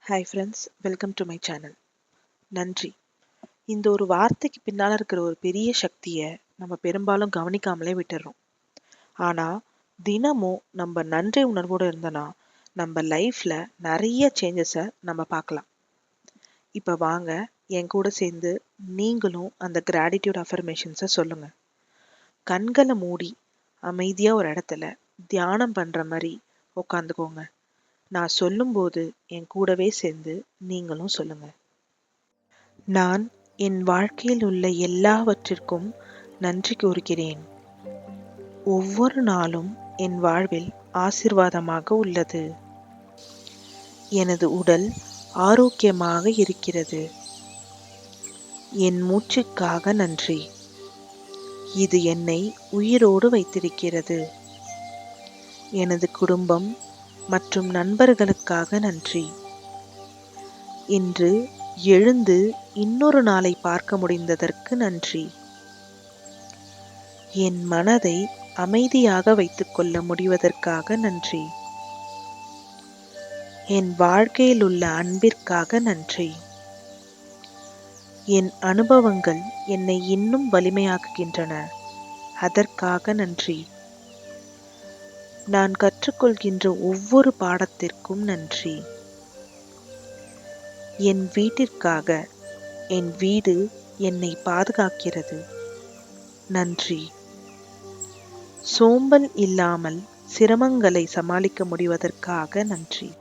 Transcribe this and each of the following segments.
Hi friends, welcome to my channel. நன்றி. இந்த ஒரு வார்த்தைக்கு பின்னால் இருக்கிற ஒரு பெரிய சக்தியை நம்ம பெரும்பாலும் கவனிக்காமலே விட்டுறோம். ஆனால் தினமும் நம்ம நன்றி உணர்வோடு இருந்தோன்னா நம்ம லைஃப்பில் நிறைய சேஞ்சஸை நம்ம பார்க்கலாம். இப்போ வாங்க என் கூட சேர்ந்து நீங்களும் அந்த கிராட்டிடியூட் அஃபர்மேஷன்ஸை சொல்லுங்கள். கண்களை மூடி அமைதியாக ஒரு இடத்துல தியானம் பண்ணுற மாதிரி உட்காந்துக்கோங்க. நான் சொல்லும்போது என் கூடவே சேர்ந்து நீங்களும் சொல்லுங்க. நான் என் வாழ்க்கையில் உள்ள எல்லாவற்றிற்கும் நன்றி கூறுகிறேன். ஒவ்வொரு நாளும் என் வாழ்வில் ஆசீர்வாதமாக உள்ளது. எனது உடல் ஆரோக்கியமாக இருக்கிறது. என் மூச்சுக்காக நன்றி. இது என்னை உயிரோடு வைத்திருக்கிறது. எனது குடும்பம் மற்றும் நண்பர்களுக்காக நன்றி. இன்று எழுந்து இன்னொரு நாளை பார்க்க முடிந்ததற்கு நன்றி. என் மனதை அமைதியாக வைத்துக் கொள்ள முடிவதற்காக நன்றி. என் வாழ்க்கையில் உள்ள அன்பிற்காக நன்றி. என் அனுபவங்கள் என்னை இன்னும் வலிமையாக்குகின்றன. அதற்காக நன்றி. நான் கற்றுக்கொள்கின்ற ஒவ்வொரு பாடத்திற்கும் நன்றி. என் வீட்டிற்காக என் வீடு என்னை பாதுகாக்கிறது. நன்றி. சோம்பல் இல்லாமல் சிரமங்களை சமாளிக்க முடிவதற்காக நன்றி.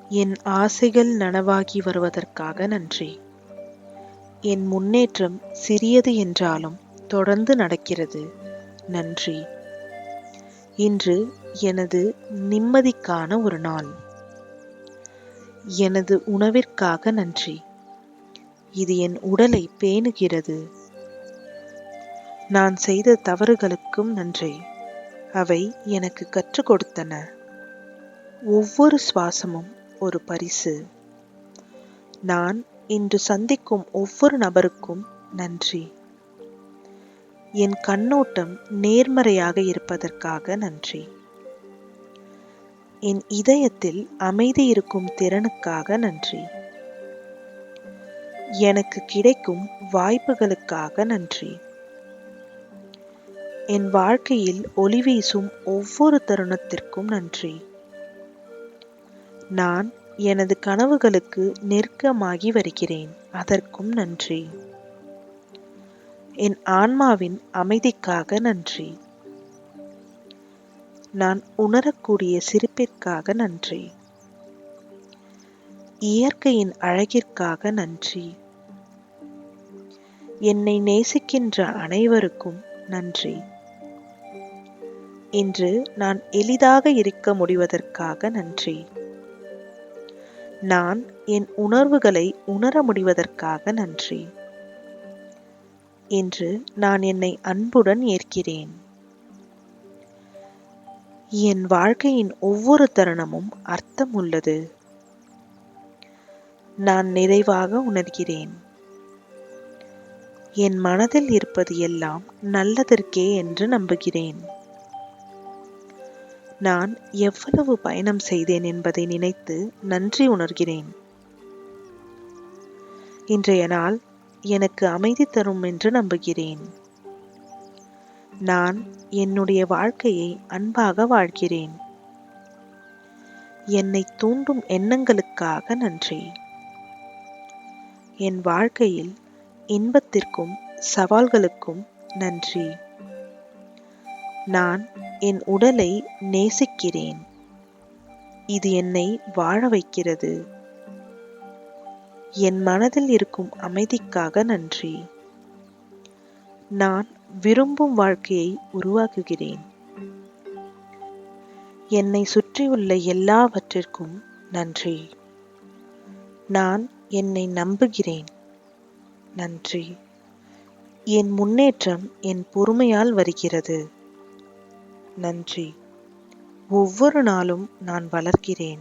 என் ஆசைகள் நனவாகி வருவதற்காக நன்றி. என் முன்னேற்றம் சிறியது என்றாலும் தொடர்ந்து நடக்கிறது. நன்றி. இன்று எனது நிம்மதிக்கான ஒரு நாள். எனது உணவிற்காக நன்றி. இது என் உடலை பேணுகிறது. நான் செய்த தவறுகளுக்கும் நன்றி. அவை எனக்கு கற்றுக் கொடுத்தன. ஒவ்வொரு சுவாசமும் ஒரு பரிசு. நான் இன்று சந்திக்கும் ஒவ்வொரு நபருக்கும் நன்றி. என் கண்ணோட்டம் நேர்மறையாக இருப்பதற்காக நன்றி. என் இதயத்தில் அமைதி இருக்கும் திறனுக்காக நன்றி. எனக்கு கிடைக்கும் வாய்ப்புகளுக்காக நன்றி. என் வாழ்க்கையில் ஒளி வீசும் ஒவ்வொரு தருணத்திற்கும் நன்றி. நான் எனது கனவுகளுக்கு நெருக்கமாகி வருகிறேன். அதற்கும் நன்றி. என் ஆன்மாவின் அமைதிக்காக நன்றி. நான் உணரக்கூடிய சிரிப்பிற்காக நன்றி. இயற்கையின் அழகிற்காக நன்றி. என்னை நேசிக்கின்ற அனைவருக்கும் நன்றி. இன்று நான் எளிதாக இருக்க முடிவதற்காக நன்றி. நான் என் உணர்வுகளை உணர முடிவதற்காக நன்றி. இன்று நான் என்னை அன்புடன் ஏற்கிறேன். என் வாழ்க்கையின் ஒவ்வொரு தருணமும் அர்த்தம் உள்ளது. நான் நிறைவாக உணர்கிறேன். என் மனதில் இருப்பது எல்லாம் நல்லதற்கே என்று நம்புகிறேன். நான் எவ்வளவு பயணம் செய்தேன் என்பதை நினைத்து நன்றி உணர்கிறேன். இன்றைய நாள் எனக்கு அமைதி தரும் என்று நம்புகிறேன். நான் என்னுடைய வாழ்க்கையை அன்பாக வாழ்கிறேன். என்னை தூண்டும் எண்ணங்களுக்காக நன்றி. என் வாழ்க்கையில் இன்பத்திற்கும் சவால்களுக்கும் நன்றி. நான் என் உடலை நேசிக்கிறேன். இது என்னை வாழ வைக்கிறது. என் மனதில் இருக்கும் அமைதிக்காக நன்றி. நான் விரும்பும் வாழ்க்கையை உருவாக்குகிறேன். என்னை சுற்றியுள்ள எல்லாவற்றிற்கும் நன்றி. நான் என்னை நம்புகிறேன். நன்றி. என் முன்னேற்றம் என் பொறுமையால் வருகிறது. நன்றி. ஒவ்வொரு நாளும் நான் வளர்கிறேன்.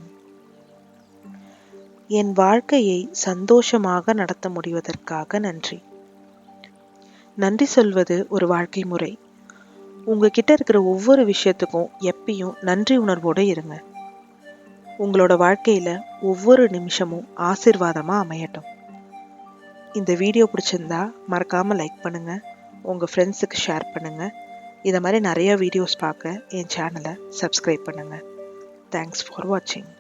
என் வாழ்க்கையை சந்தோஷமாக நடத்த முடிவதற்காக நன்றி. நன்றி சொல்வது ஒரு வாழ்க்கை முறை. உங்ககிட்ட இருக்கிற ஒவ்வொரு விஷயத்துக்கும் எப்பயும் நன்றி உணர்வோடு இருங்க. உங்களோட வாழ்க்கையில ஒவ்வொரு நிமிஷமும் ஆசீர்வாதமா அமையட்டும். இந்த வீடியோ பிடிச்சிருந்தா மறக்காம லைக் பண்ணுங்க, உங்க ஃப்ரெண்ட்ஸுக்கு ஷேர் பண்ணுங்க. இதை மாதிரி நிறைய வீடியோஸ் பார்க்க என் சேனலை சப்ஸ்கிரைப் பண்ணுங்க. தேங்க்ஸ் ஃபார் வாட்சிங்.